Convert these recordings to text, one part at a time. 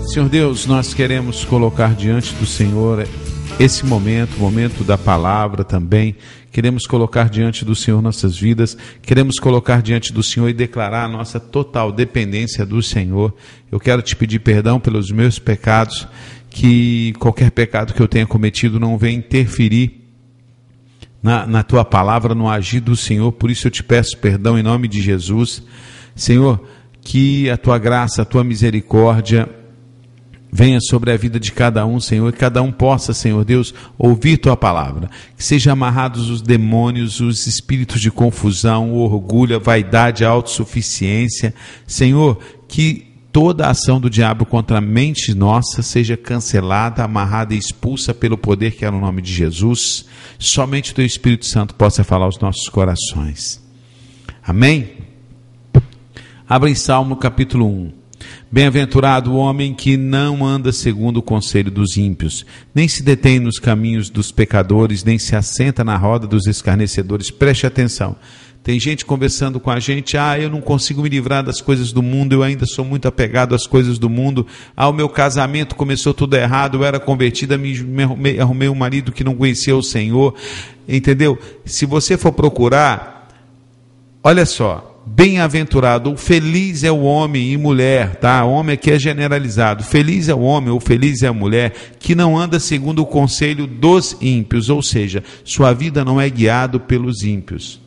Senhor Deus, nós queremos colocar diante do Senhor esse momento, o momento da palavra também. Queremos colocar diante do Senhor nossas vidas, queremos colocar diante do Senhor e declarar a nossa total dependência do Senhor. Eu quero te pedir perdão pelos meus pecados, que qualquer pecado que eu tenha cometido não venha interferir na tua palavra, no agir do Senhor. Por isso eu te peço perdão em nome de Jesus. Senhor, que a tua graça, a tua misericórdia venha sobre a vida de cada um, Senhor, e cada um possa, Senhor Deus, ouvir tua palavra. Que sejam amarrados os demônios, os espíritos de confusão, o orgulho, a vaidade, a autossuficiência. Senhor, que toda a ação do diabo contra a mente nossa seja cancelada, amarrada e expulsa pelo poder que é no nome de Jesus. Somente o teu Espírito Santo possa falar aos nossos corações. Amém? Abra em Salmo capítulo 1. Bem-aventurado o homem que não anda segundo o conselho dos ímpios, nem se detém nos caminhos dos pecadores, nem se assenta na roda dos escarnecedores. Preste atenção. Tem gente conversando com a gente: eu não consigo me livrar das coisas do mundo, eu ainda sou muito apegado às coisas do mundo. O meu casamento começou tudo errado, eu era convertida, arrumei um marido que não conhecia o Senhor. Entendeu? Se você for procurar, olha só, bem-aventurado, ou feliz é o homem e mulher, tá? O homem aqui é generalizado. Feliz é o homem ou feliz é a mulher que não anda segundo o conselho dos ímpios, ou seja, sua vida não é guiada pelos ímpios.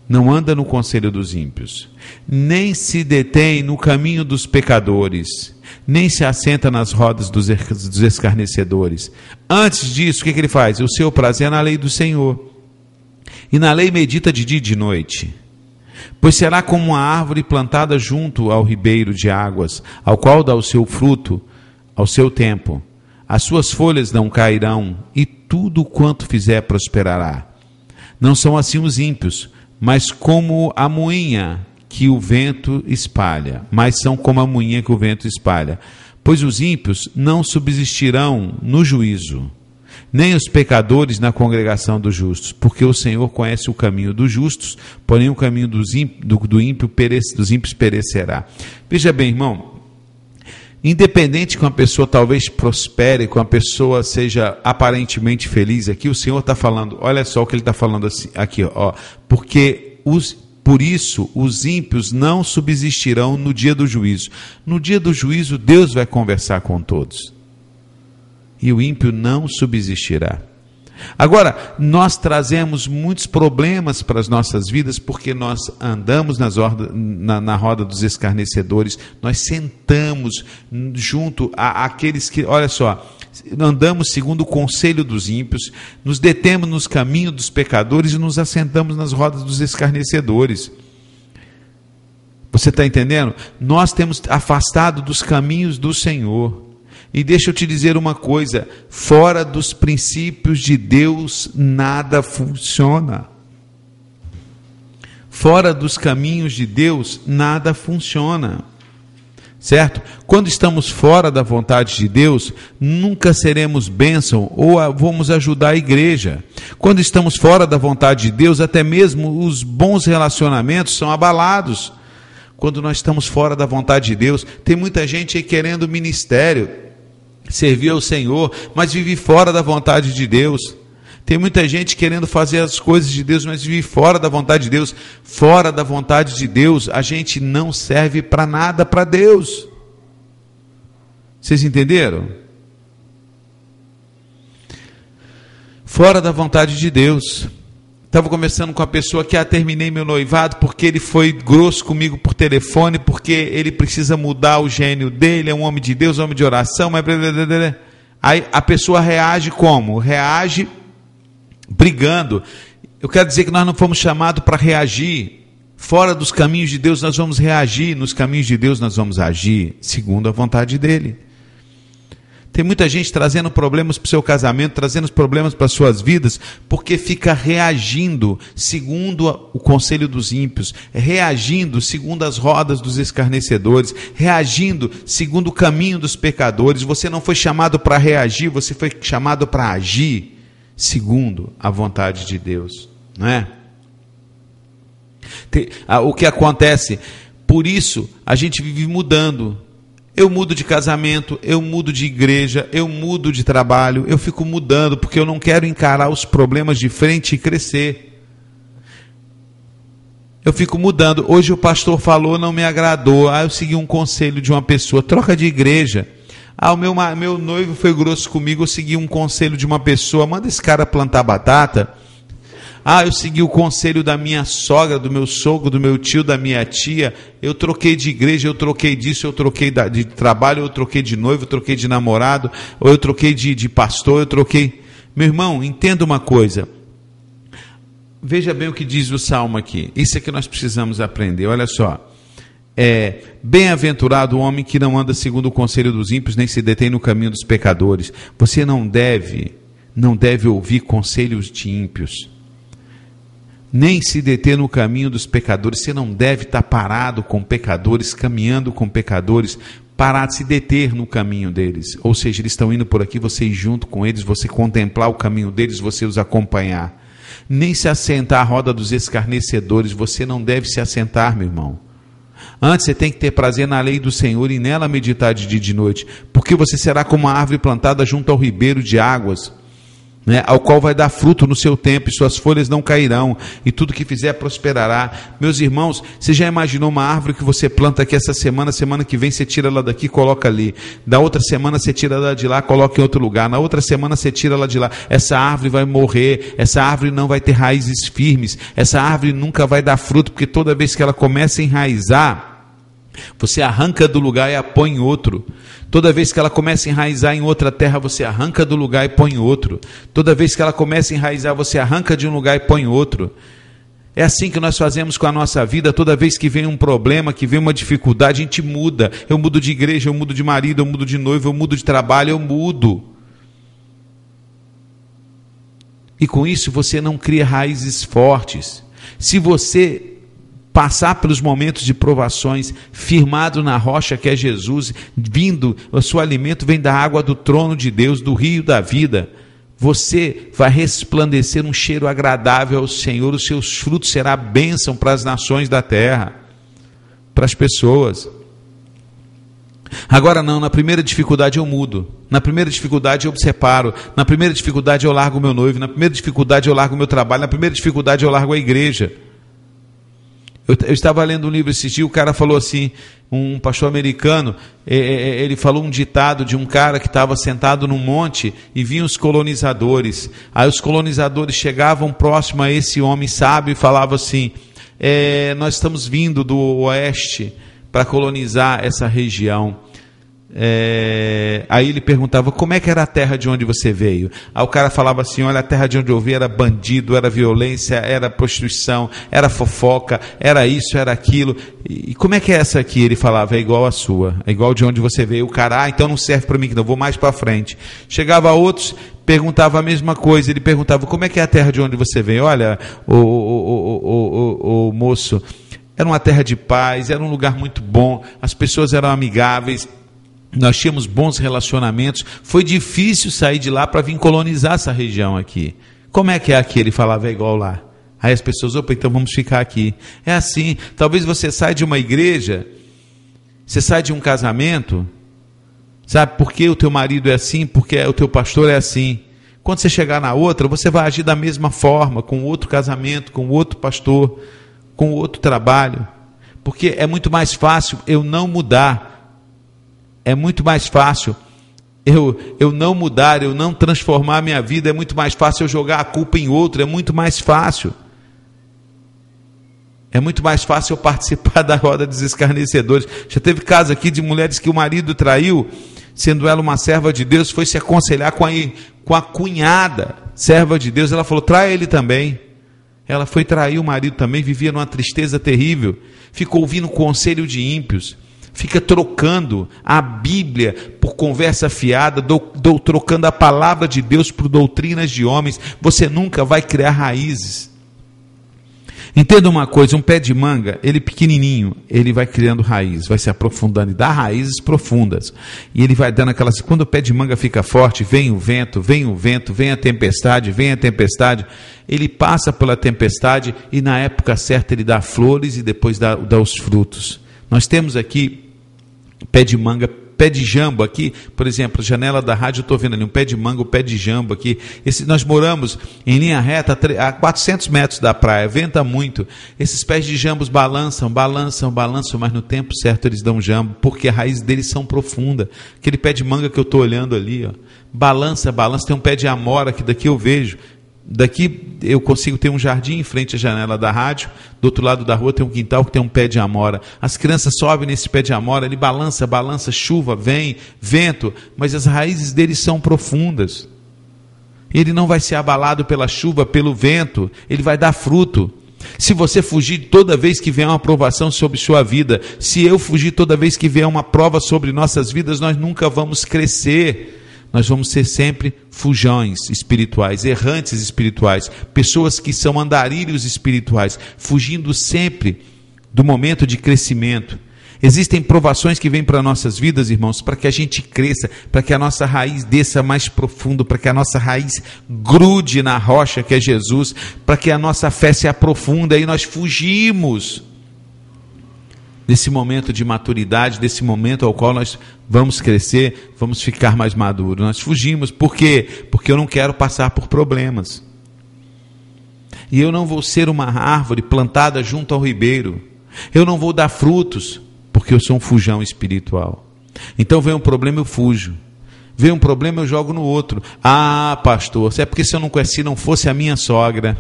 Não anda no conselho dos ímpios, nem se detém no caminho dos pecadores, nem se assenta nas rodas dos escarnecedores. Antes disso, o que ele faz? O seu prazer é na lei do Senhor, e na lei medita de dia e de noite. Pois será como uma árvore plantada junto ao ribeiro de águas, ao qual dá o seu fruto ao seu tempo. As suas folhas não cairão, e tudo quanto fizer prosperará. Não são assim os ímpios, mas como a moinha que o vento espalha. Mas são como a moinha que o vento espalha. Pois os ímpios não subsistirão no juízo, nem os pecadores na congregação dos justos, porque o Senhor conhece o caminho dos justos, porém o caminho dos ímpios perecerá. Veja bem, irmão, independente que uma pessoa talvez prospere, que uma pessoa seja aparentemente feliz, aqui o Senhor está falando, olha só o que ele está falando aqui, porque por isso os ímpios não subsistirão no dia do juízo. No dia do juízo Deus vai conversar com todos, e o ímpio não subsistirá. Agora, nós trazemos muitos problemas para as nossas vidas, porque nós andamos na roda dos escarnecedores, nós sentamos junto àqueles que, olha só, andamos segundo o conselho dos ímpios, nos detemos nos caminhos dos pecadores e nos assentamos nas rodas dos escarnecedores. Você está entendendo? Nós temos afastado dos caminhos do Senhor. E deixa eu te dizer uma coisa: fora dos princípios de Deus nada funciona. Fora dos caminhos de Deus nada funciona. Certo? Quando estamos fora da vontade de Deus, nunca seremos bênção ou vamos ajudar a igreja. Quando estamos fora da vontade de Deus, até mesmo os bons relacionamentos são abalados. Quando nós estamos fora da vontade de Deus, tem muita gente aí querendo ministério, servir ao Senhor, mas vive fora da vontade de Deus. Tem muita gente querendo fazer as coisas de Deus, mas vive fora da vontade de Deus. Fora da vontade de Deus, a gente não serve para nada para Deus. Vocês entenderam? Fora da vontade de Deus. Estava conversando com a pessoa que terminei meu noivado porque ele foi grosso comigo por telefone, porque ele precisa mudar o gênio dele, é um homem de Deus, homem de oração, mas... Aí a pessoa reage como? Reage brigando. Eu quero dizer que nós não fomos chamados para reagir. Fora dos caminhos de Deus nós vamos reagir, nos caminhos de Deus nós vamos agir, segundo a vontade dele. Tem muita gente trazendo problemas para o seu casamento, trazendo problemas para as suas vidas, porque fica reagindo segundo o conselho dos ímpios, reagindo segundo as rodas dos escarnecedores, reagindo segundo o caminho dos pecadores. Você não foi chamado para reagir, você foi chamado para agir segundo a vontade de Deus, não é? O que acontece? Por isso, a gente vive mudando. Eu mudo de casamento, eu mudo de igreja, eu mudo de trabalho, eu fico mudando porque eu não quero encarar os problemas de frente e crescer. Eu fico mudando. Hoje o pastor falou, não me agradou. Eu segui um conselho de uma pessoa. Troca de igreja. O meu noivo foi grosso comigo, eu segui um conselho de uma pessoa. Manda esse cara plantar batata. Eu segui o conselho da minha sogra, do meu sogro, do meu tio, da minha tia. Eu troquei de igreja, eu troquei disso, eu troquei de trabalho, eu troquei de noivo, eu troquei de namorado, ou eu troquei de pastor, eu troquei... Meu irmão, entenda uma coisa. Veja bem o que diz o Salmo aqui. Isso é que nós precisamos aprender. Olha só. Bem-aventurado o homem que não anda segundo o conselho dos ímpios, nem se detém no caminho dos pecadores. Você não deve ouvir conselhos de ímpios, nem se deter no caminho dos pecadores. Você não deve estar parado com pecadores, caminhando com pecadores, parar de se deter no caminho deles. Ou seja, eles estão indo por aqui, você ir junto com eles, você contemplar o caminho deles, você os acompanhar. Nem se assentar à roda dos escarnecedores, você não deve se assentar, meu irmão. Antes você tem que ter prazer na lei do Senhor e nela meditar de dia e de noite, porque você será como uma árvore plantada junto ao ribeiro de águas, ao qual vai dar fruto no seu tempo, e suas folhas não cairão, e tudo que fizer prosperará. Meus irmãos, você já imaginou uma árvore que você planta aqui essa semana, semana que vem você tira ela daqui, coloca ali, da outra semana você tira ela de lá, coloca em outro lugar, na outra semana você tira ela de lá. Essa árvore vai morrer, essa árvore não vai ter raízes firmes, essa árvore nunca vai dar fruto, porque toda vez que ela começa a enraizar, você arranca do lugar e a põe em outro. Toda vez que ela começa a enraizar em outra terra, você arranca do lugar e põe em outro. Toda vez que ela começa a enraizar, você arranca de um lugar e põe em outro. É assim que nós fazemos com a nossa vida. Toda vez que vem um problema, que vem uma dificuldade, a gente muda. Eu mudo de igreja, eu mudo de marido, eu mudo de noivo, eu mudo de trabalho, eu mudo. E com isso você não cria raízes fortes. Se você passar pelos momentos de provações, firmado na rocha que é Jesus, vindo, o seu alimento vem da água do trono de Deus, do rio da vida, você vai resplandecer um cheiro agradável ao Senhor, os seus frutos serão bênção para as nações da terra, para as pessoas. Agora não, na primeira dificuldade eu mudo, na primeira dificuldade eu me separo, na primeira dificuldade eu largo o meu noivo, na primeira dificuldade eu largo o meu trabalho, na primeira dificuldade eu largo a igreja. Eu estava lendo um livro esses dias, o cara falou assim, um pastor americano, ele falou um ditado de um cara que estava sentado num monte e vinham os colonizadores. Aí os colonizadores chegavam próximo a esse homem sábio e falavam assim, nós estamos vindo do oeste para colonizar essa região. Aí ele perguntava, como é que era a terra de onde você veio? Aí o cara falava assim, olha, a terra de onde eu veio era bandido, era violência, era prostituição, era fofoca, era isso, era aquilo. E como é que é essa aqui? Ele falava, é igual a sua, é igual de onde você veio. O cara, então não serve para mim, que não vou mais para frente. Chegava outros, perguntava a mesma coisa, ele perguntava, como é que é a terra de onde você veio? Olha, o moço, era uma terra de paz, era um lugar muito bom, as pessoas eram amigáveis, nós tínhamos bons relacionamentos, foi difícil sair de lá para vir colonizar essa região aqui. Como é que é aqui? Ele falava, é igual lá. Aí as pessoas, opa, então vamos ficar aqui. É assim, talvez você saia de uma igreja, você sai de um casamento, sabe, porque o teu marido é assim, porque o teu pastor é assim. Quando você chegar na outra, você vai agir da mesma forma, com outro casamento, com outro pastor, com outro trabalho. Porque é muito mais fácil eu não mudar. É muito mais fácil eu não mudar, eu não transformar a minha vida, é muito mais fácil eu jogar a culpa em outro, é muito mais fácil. É muito mais fácil eu participar da roda dos escarnecedores. Já teve caso aqui de mulheres que o marido traiu, sendo ela uma serva de Deus, foi se aconselhar com a cunhada, serva de Deus, ela falou, trai ele também. Ela foi trair o marido também, vivia numa tristeza terrível, ficou ouvindo conselho de ímpios, fica trocando a Bíblia por conversa fiada, trocando a palavra de Deus por doutrinas de homens. Você nunca vai criar raízes. Entenda uma coisa, um pé de manga, ele pequenininho, ele vai criando raízes, vai se aprofundando e dá raízes profundas. E ele vai dando aquelas... Quando o pé de manga fica forte, vem o vento, vem a tempestade, ele passa pela tempestade e na época certa ele dá flores e depois dá os frutos. Nós temos aqui pé de manga pé de jambo aqui, por exemplo, a janela da rádio, eu estou vendo ali um pé de manga, um pé de jambo aqui. Nós moramos em linha reta a 400 metros da praia, venta muito. Esses pés de jambos balançam, mas no tempo certo eles dão jambo, porque as raízes deles são profundas. Aquele pé de manga que eu estou olhando ali, ó, balança, tem um pé de amora que daqui eu vejo. Daqui eu consigo ter um jardim em frente à janela da rádio, do outro lado da rua tem um quintal que tem um pé de amora. As crianças sobem nesse pé de amora, ele balança, chuva, vem, vento, mas as raízes dele são profundas. Ele não vai ser abalado pela chuva, pelo vento, ele vai dar fruto. Se você fugir toda vez que vier uma provação sobre sua vida, se eu fugir toda vez que vier uma prova sobre nossas vidas, nós nunca vamos crescer. Nós vamos ser sempre fujões espirituais, errantes espirituais, pessoas que são andarilhos espirituais, fugindo sempre do momento de crescimento. Existem provações que vêm para nossas vidas, irmãos, para que a gente cresça, para que a nossa raiz desça mais profundo, para que a nossa raiz grude na rocha que é Jesus, para que a nossa fé se aprofunda e nós fugimos desse momento de maturidade, desse momento ao qual nós vamos crescer, vamos ficar mais maduros. Nós fugimos. Por quê? Porque eu não quero passar por problemas. E eu não vou ser uma árvore plantada junto ao ribeiro. Eu não vou dar frutos, porque eu sou um fujão espiritual. Então vem um problema, eu fujo. Vem um problema, eu jogo no outro. Ah, pastor, é porque se eu não fosse a minha sogra.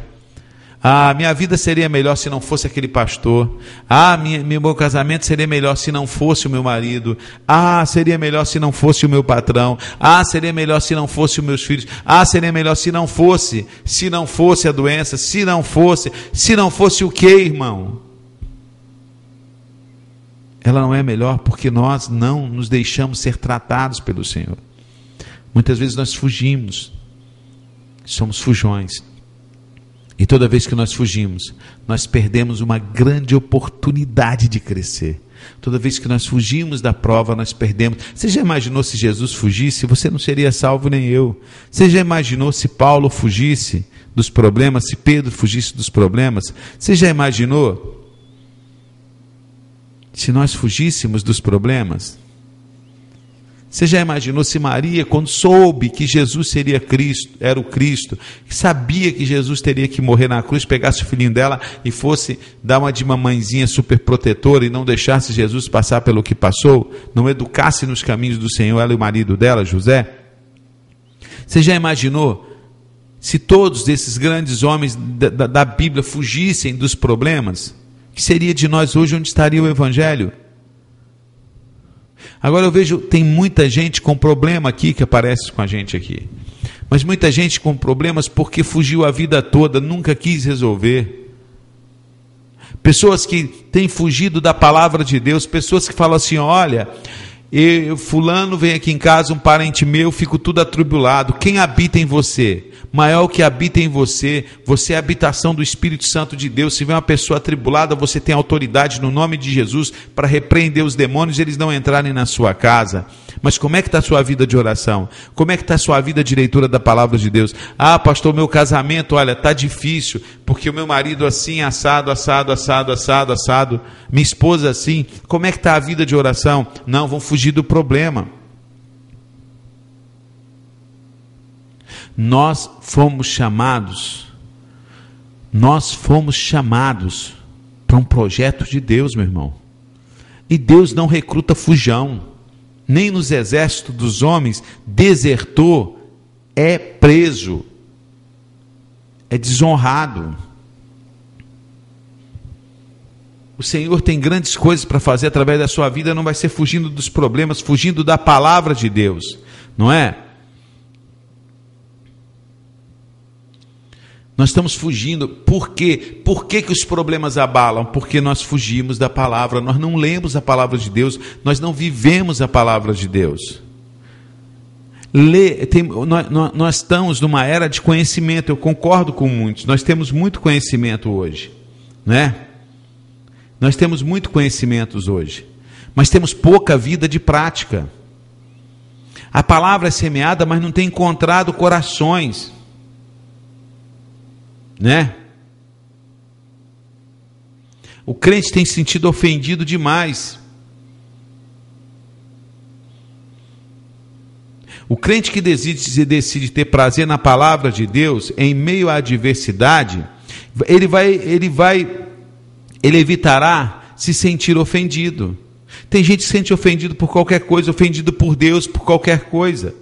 Ah, minha vida seria melhor se não fosse aquele pastor. Ah, meu casamento seria melhor se não fosse o meu marido. Ah, seria melhor se não fosse o meu patrão. Ah, seria melhor se não fosse os meus filhos. Ah, seria melhor se não fosse a doença, se não fosse o quê, irmão? Ela não é melhor porque nós não nos deixamos ser tratados pelo Senhor. Muitas vezes nós fugimos, somos fujões. E toda vez que nós fugimos, nós perdemos uma grande oportunidade de crescer. Toda vez que nós fugimos da prova, nós perdemos. Você já imaginou se Jesus fugisse? Você não seria salvo nem eu. Você já imaginou se Paulo fugisse dos problemas? Se Pedro fugisse dos problemas? Você já imaginou se nós fugíssemos dos problemas? Você já imaginou se Maria, quando soube que Jesus seria Cristo, era o Cristo, sabia que Jesus teria que morrer na cruz, pegasse o filhinho dela e fosse dar uma de mamãezinha super protetora e não deixasse Jesus passar pelo que passou, não educasse nos caminhos do Senhor, ela e o marido dela, José? Você já imaginou se todos esses grandes homens da Bíblia fugissem dos problemas? O que seria de nós hoje? Onde estaria o Evangelho? Agora eu vejo, tem muita gente com problema aqui que aparece com a gente aqui. Mas muita gente com problemas porque fugiu a vida toda, nunca quis resolver. Pessoas que têm fugido da palavra de Deus, pessoas que falam assim, olha, fulano vem aqui em casa, um parente meu, fico tudo atribulado. Quem habita em você? Maior o que habita em você. Você é a habitação do Espírito Santo de Deus. Se vem uma pessoa atribulada, você tem autoridade no nome de Jesus para repreender os demônios e eles não entrarem na sua casa. Mas como é que está a sua vida de oração? Como é que está a sua vida de leitura da palavra de Deus? Ah, pastor, meu casamento, olha, está difícil, porque o meu marido assim, assado. Minha esposa assim. Como é que está a vida de oração? Não, vão fugir do problema. Nós fomos chamados para um projeto de Deus, meu irmão. E Deus não recruta fujão, nem nos exércitos dos homens. Desertor é preso, é desonrado. O Senhor tem grandes coisas para fazer através da sua vida, não vai ser fugindo dos problemas, fugindo da palavra de Deus, não é? Nós estamos fugindo. Por quê? Por que os problemas abalam? Porque nós fugimos da palavra, nós não lemos a palavra de Deus, nós não vivemos a palavra de Deus. Nós estamos numa era de conhecimento, eu concordo com muitos, nós temos muito conhecimento hoje, né? Nós temos muito conhecimento hoje, mas temos pouca vida de prática. A palavra é semeada, mas não tem encontrado corações, né? O crente tem se sentido ofendido demais. O crente que decide ter prazer na palavra de Deus, em meio à adversidade, ele evitará se sentir ofendido. Tem gente que se sente ofendido por qualquer coisa, ofendido por Deus por qualquer coisa.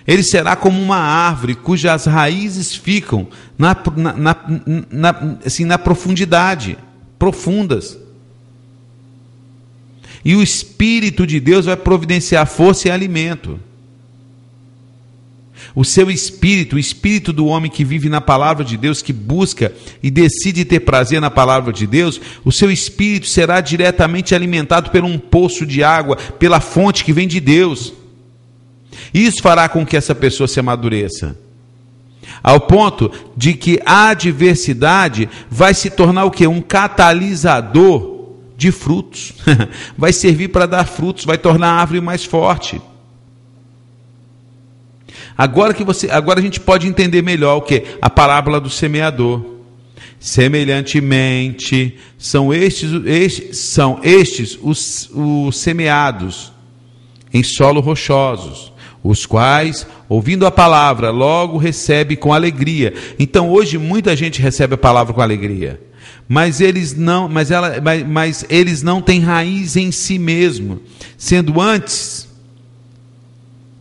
Ele será como uma árvore cujas raízes ficam na profundidade, profundas. E o Espírito de Deus vai providenciar força e alimento. O seu espírito, o espírito do homem que vive na palavra de Deus, que busca e decide ter prazer na palavra de Deus, o seu espírito será diretamente alimentado por um poço de água, pela fonte que vem de Deus. Isso fará com que essa pessoa se amadureça, ao ponto de que a adversidade vai se tornar o quê? Um catalisador de frutos. Vai servir para dar frutos, vai tornar a árvore mais forte. Agora a gente pode entender melhor o que? A parábola do semeador. Semelhantemente, são estes os semeados em solo rochosos, os quais, ouvindo a palavra, logo recebe com alegria. Então hoje muita gente recebe a palavra com alegria, mas eles não têm raiz em si mesmo, sendo antes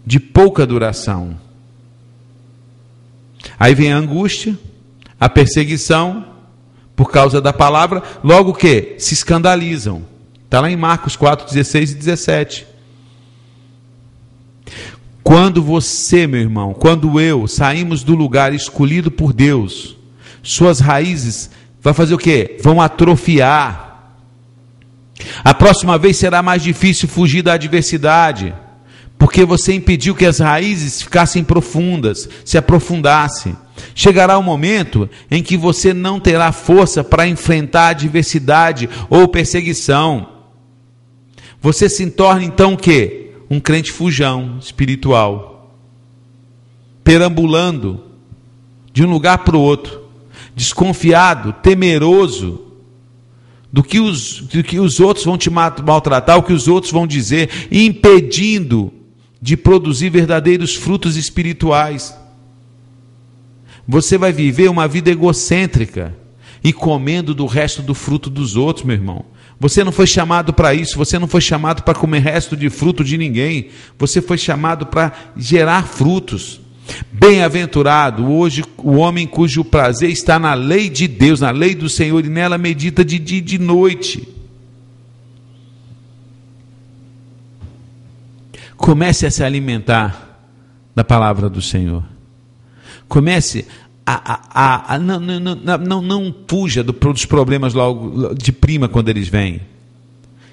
de pouca duração. Aí vem a angústia, a perseguição por causa da palavra, logo que se escandalizam. Está lá em Marcos 4, 16 e 17. Quando você, meu irmão, quando eu saímos do lugar escolhido por Deus, suas raízes vai fazer o quê? Vão atrofiar. A próxima vez será mais difícil fugir da adversidade, porque você impediu que as raízes ficassem profundas, se aprofundassem. Chegará um momento em que você não terá força para enfrentar a adversidade ou perseguição. Você se torna então o quê? Um crente fujão espiritual, perambulando de um lugar para o outro, desconfiado, temeroso do que os outros vão te maltratar, o que os outros vão dizer, impedindo de produzir verdadeiros frutos espirituais. Você vai viver uma vida egocêntrica e comendo do resto do fruto dos outros, meu irmão. Você não foi chamado para isso, você não foi chamado para comer resto de fruto de ninguém, você foi chamado para gerar frutos. Bem-aventurado hoje o homem cujo prazer está na lei de Deus, na lei do Senhor, e nela medita de dia e de noite. Comece a se alimentar da palavra do Senhor. Comece não fuja dos problemas logo de prima quando eles vêm.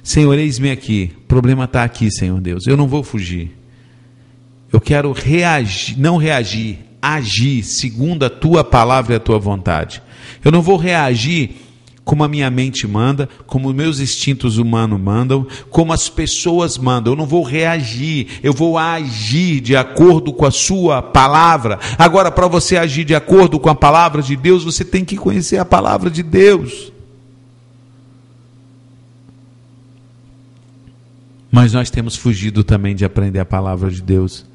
Senhor, eis-me aqui, o problema está aqui, Senhor Deus, eu não vou fugir. Eu quero agir segundo a tua palavra e a tua vontade. Eu não vou reagir como a minha mente manda, como os meus instintos humanos mandam, como as pessoas mandam. Eu não vou reagir, eu vou agir de acordo com a sua palavra. Agora, para você agir de acordo com a palavra de Deus, você tem que conhecer a palavra de Deus. Mas nós temos fugido também de aprender a palavra de Deus.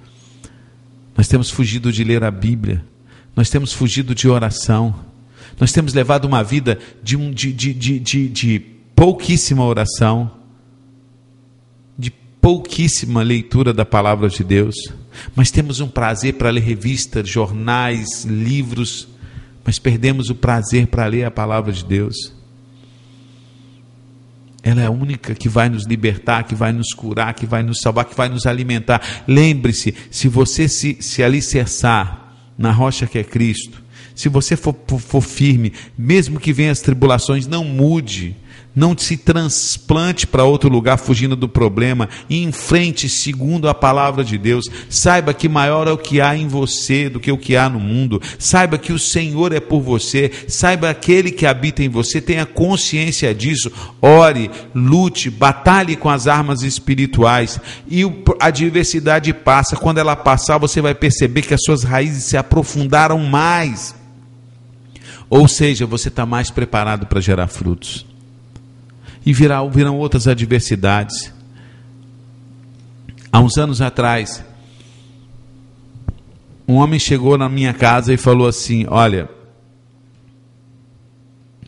Nós temos fugido de ler a Bíblia. Nós temos fugido de oração. Nós temos levado uma vida de pouquíssima oração, de pouquíssima leitura da palavra de Deus, mas temos um prazer para ler revistas, jornais, livros, mas perdemos o prazer para ler a palavra de Deus. Ela é a única que vai nos libertar, que vai nos curar, que vai nos salvar, que vai nos alimentar. Lembre-se, se você se alicerçar na rocha que é Cristo, se você for firme, mesmo que venham as tribulações, não mude, não se transplante para outro lugar fugindo do problema, e enfrente segundo a palavra de Deus. Saiba que maior é o que há em você do que o que há no mundo. Saiba que o Senhor é por você. Saiba aquele que habita em você, tenha consciência disso. Ore, lute, batalhe com as armas espirituais, e a adversidade passa. Quando ela passar, você vai perceber que as suas raízes se aprofundaram mais. Ou seja, você está mais preparado para gerar frutos. E virão outras adversidades. Há uns anos atrás, um homem chegou na minha casa e falou assim: olha,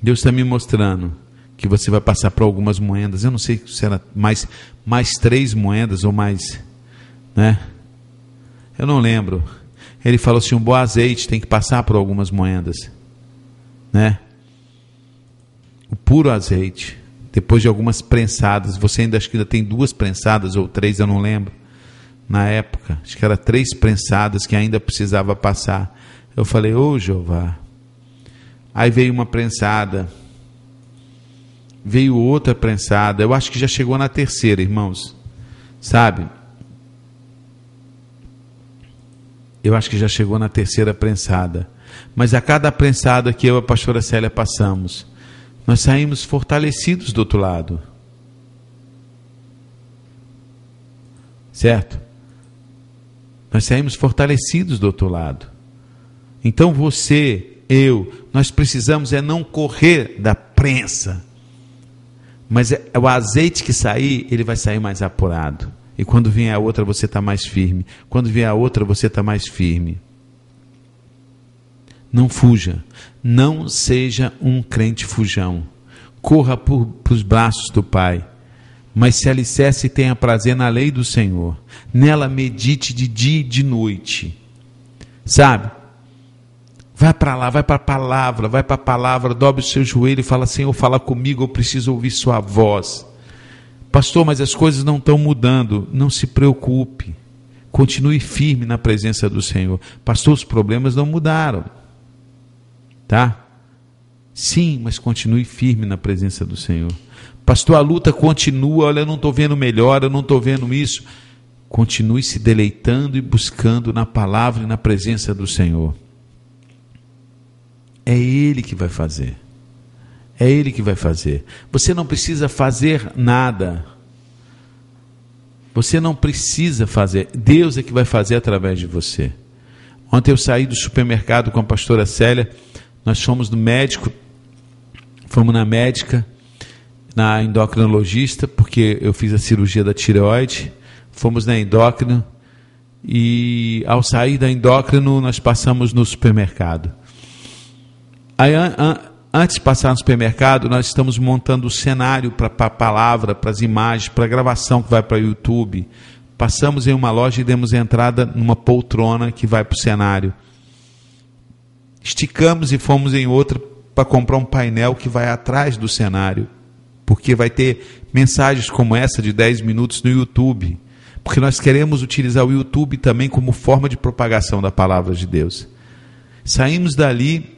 Deus está me mostrando que você vai passar por algumas moedas. Eu não sei se era mais 3 moedas ou mais, né? Eu não lembro. Ele falou assim: um bom azeite tem que passar por algumas moedas, né? O puro azeite, depois de algumas prensadas. Você acho que ainda tem 2 prensadas ou 3, eu não lembro. Na época, acho que era 3 prensadas que ainda precisava passar. Eu falei: ô Jeová. Aí veio uma prensada, veio outra prensada. Eu acho que já chegou na 3ª, irmãos, sabe? Eu acho que já chegou na 3ª prensada. Mas a cada prensada que eu e a pastora Célia passamos, nós saímos fortalecidos do outro lado. Certo? Nós saímos fortalecidos do outro lado. Então você, nós precisamos não correr da prensa, mas o azeite que sair, ele vai sair mais apurado. E quando vier a outra, você está mais firme. Quando vier a outra, você está mais firme. Não fuja. Não seja um crente fujão. Corra para os braços do Pai. Mas se alicerce e tenha prazer na lei do Senhor. Nela medite de dia e de noite. Sabe? Vai para lá, vai para a palavra, dobre o seu joelho e fala: Senhor, fala comigo, eu preciso ouvir sua voz. Pastor, mas as coisas não estão mudando. Não se preocupe. Continue firme na presença do Senhor. Pastor, os problemas não mudaram. Tá? Sim, mas continue firme na presença do Senhor. Pastor, a luta continua. Olha, eu não estou vendo melhor, eu não estou vendo isso. Continue se deleitando e buscando na palavra e na presença do Senhor. É Ele que vai fazer. É Ele que vai fazer. Você não precisa fazer nada. Você não precisa fazer. Deus é que vai fazer através de você. Ontem eu saí do supermercado com a pastora Célia. Nós fomos no médico. Fomos na médica, na endocrinologista, porque eu fiz a cirurgia da tireoide. Fomos na endócrino. E ao sair da endócrino, nós passamos no supermercado. Aí, antes de passar no supermercado, nós estamos montando o cenário para a palavra, para as imagens, para a gravação que vai para o YouTube. Passamos em uma loja e demos entrada numa poltrona que vai para o cenário. Esticamos e fomos em outra para comprar um painel que vai atrás do cenário, porque vai ter mensagens como essa de 10 minutos no YouTube, porque nós queremos utilizar o YouTube também como forma de propagação da palavra de Deus. Saímos dali,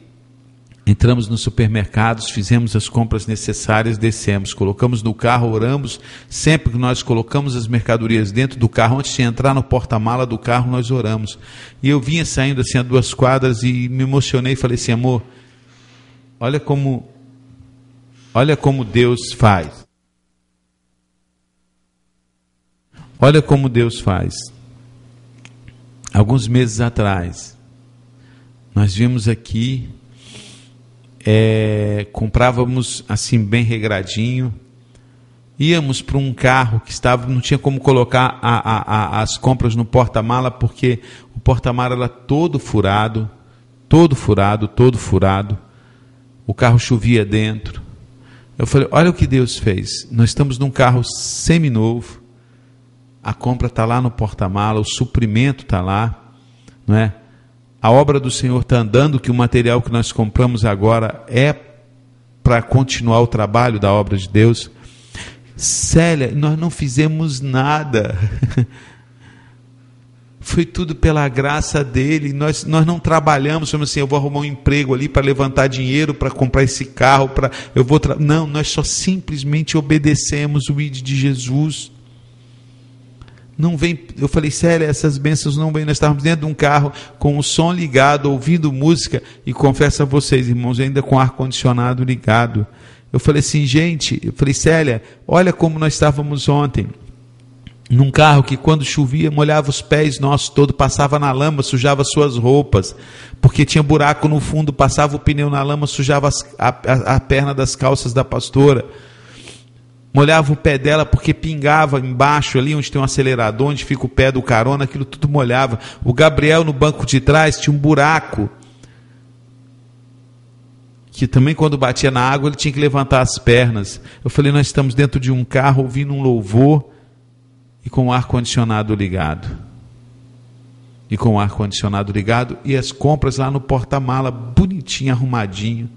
entramos nos supermercados, fizemos as compras necessárias, descemos, colocamos no carro, oramos. Sempre que nós colocamos as mercadorias dentro do carro, antes de entrar no porta-mala do carro, nós oramos. E eu vinha saindo assim a 2 quadras e me emocionei e falei assim: amor, olha como Deus faz. Olha como Deus faz. Alguns meses atrás, nós vimos aqui, comprávamos assim bem regradinho, íamos para um carro que não tinha como colocar as compras no porta-mala, porque o porta-mala era todo furado, o carro chovia dentro. Eu falei: olha o que Deus fez, nós estamos num carro seminovo, a compra está lá no porta-mala, o suprimento está lá, não é? A obra do Senhor está andando, que o material que nós compramos agora é para continuar o trabalho da obra de Deus. Célia, nós não fizemos nada. Foi tudo pela graça dele. Nós não trabalhamos, falamos assim: eu vou arrumar um emprego ali para levantar dinheiro, para comprar esse carro. Não, nós só simplesmente obedecemos o ID de Jesus. Não vem, eu falei: Célia, essas bênçãos não vêm. Nós estávamos dentro de um carro com o som ligado, ouvindo música, e confesso a vocês, irmãos, ainda com o ar-condicionado ligado. Eu falei assim: gente, Célia, olha como nós estávamos ontem, num carro que quando chovia molhava os pés nossos todos, passava na lama, sujava suas roupas, porque tinha buraco no fundo, passava o pneu na lama, sujava a perna das calças da pastora. molhava o pé dela porque pingava embaixo ali onde tem um acelerador, onde fica o pé do carona, aquilo tudo molhava. O Gabriel no banco de trás tinha um buraco, que também quando batia na água ele tinha que levantar as pernas. Eu falei, nós estamos dentro de um carro ouvindo um louvor e com o ar-condicionado ligado. E as compras lá no porta-mala, bonitinho, arrumadinho.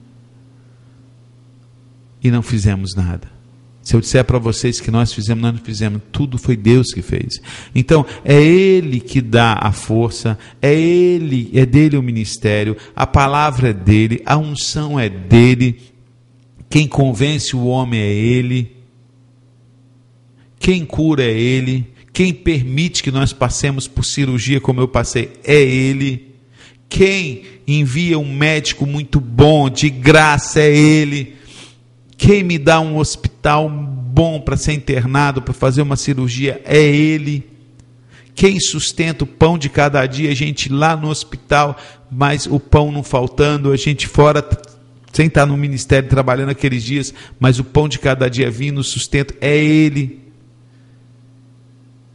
E não fizemos nada. Se eu disser para vocês que nós não fizemos, tudo foi Deus que fez. Então, é Ele que dá a força, é dele o ministério, a palavra é dele, a unção é dele, quem convence o homem é Ele, quem cura é Ele, quem permite que nós passemos por cirurgia como eu passei é Ele, quem envia um médico muito bom, de graça, é Ele. Quem me dá um hospital bom para ser internado, para fazer uma cirurgia, é Ele. Quem sustenta o pão de cada dia, a gente lá no hospital, mas o pão não faltando, a gente fora, sem estar no ministério trabalhando aqueles dias, mas o pão de cada dia vindo, o sustento, é Ele.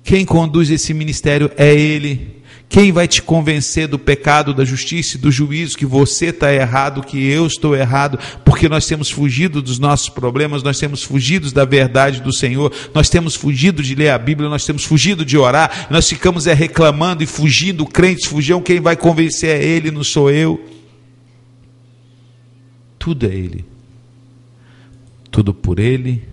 Quem conduz esse ministério é Ele. Quem vai te convencer do pecado, da justiça e do juízo, que você está errado, que eu estou errado, porque nós temos fugido dos nossos problemas, nós temos fugido da verdade do Senhor, nós temos fugido de ler a Bíblia, nós temos fugido de orar, nós ficamos reclamando e fugindo, crentes fugiam, quem vai convencer é Ele, não sou eu. Tudo é Ele. Tudo por Ele,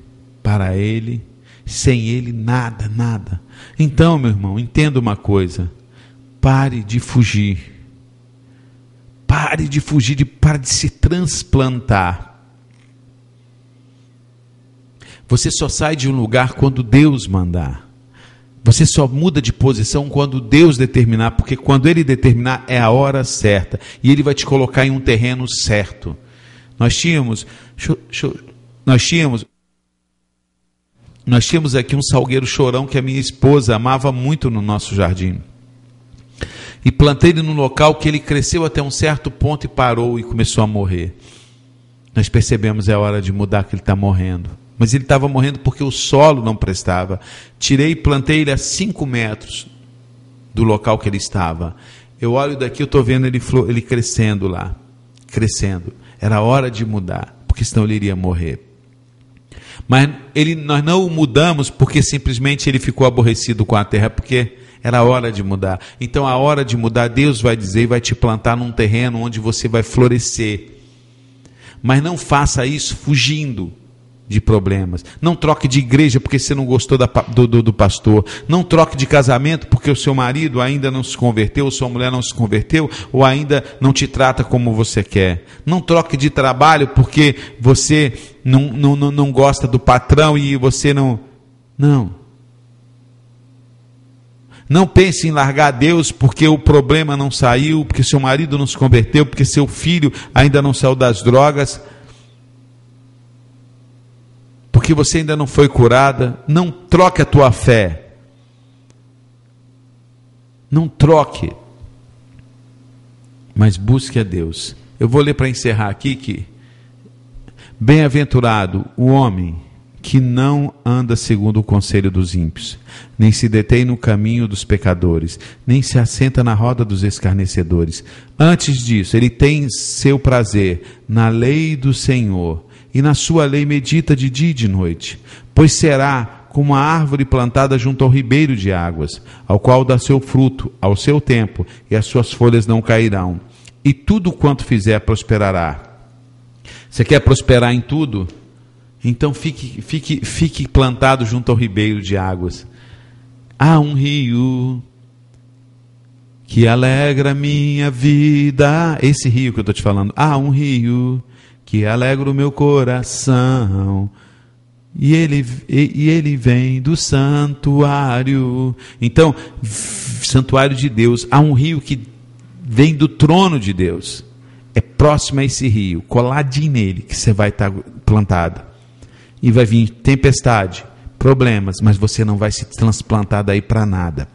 para Ele, sem Ele nada, nada. Então, meu irmão, entenda uma coisa. Pare de fugir. Pare de fugir, pare de se transplantar. Você só sai de um lugar quando Deus mandar. Você só muda de posição quando Deus determinar, porque quando Ele determinar é a hora certa. E Ele vai te colocar em um terreno certo. Nós tínhamos aqui um salgueiro chorão que a minha esposa amava muito no nosso jardim. E plantei ele num local que ele cresceu até um certo ponto e parou e começou a morrer. Nós percebemos, é hora de mudar, que ele está morrendo. Mas ele estava morrendo porque o solo não prestava. Tirei e plantei ele a 5 metros do local que ele estava. Eu olho daqui, eu estou vendo ele crescendo lá. Crescendo. Era hora de mudar, porque senão ele iria morrer. Mas nós não o mudamos porque simplesmente ele ficou aborrecido com a terra, porque era hora de mudar. Então, a hora de mudar, Deus vai dizer e vai te plantar num terreno onde você vai florescer. Mas não faça isso fugindo de problemas. Não troque de igreja porque você não gostou do pastor. Não troque de casamento porque o seu marido ainda não se converteu, ou sua mulher não se converteu, ou ainda não te trata como você quer. Não troque de trabalho porque você não gosta do patrão e você não... Não pense em largar Deus porque o problema não saiu, porque seu marido não se converteu, porque seu filho ainda não saiu das drogas, porque você ainda não foi curada. Não troque a tua fé. Não troque. Mas busque a Deus. Eu vou ler para encerrar aqui que bem-aventurado o homem que não anda segundo o conselho dos ímpios, nem se detém no caminho dos pecadores, nem se assenta na roda dos escarnecedores. Antes disso, ele tem seu prazer na lei do Senhor, e na sua lei medita de dia e de noite. Pois será como a árvore plantada junto ao ribeiro de águas, ao qual dá seu fruto ao seu tempo, e as suas folhas não cairão, e tudo quanto fizer prosperará. Você quer prosperar em tudo? Então fique plantado junto ao ribeiro de águas. Há um rio que alegra minha vida. Esse rio que eu estou te falando. Há um rio que alegra o meu coração. E ele vem do santuário. Então, santuário de Deus. Há um rio que vem do trono de Deus. É próximo a esse rio, coladinho nele, que você vai estar plantado. E vai vir tempestade, problemas, mas você não vai se transplantar daí para nada.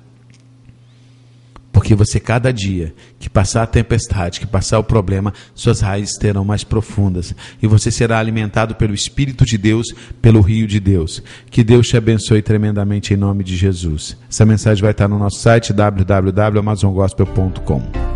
Porque você, cada dia que passar a tempestade, que passar o problema, suas raízes terão mais profundas. E você será alimentado pelo Espírito de Deus, pelo rio de Deus. Que Deus te abençoe tremendamente em nome de Jesus. Essa mensagem vai estar no nosso site www.amazongospel.com.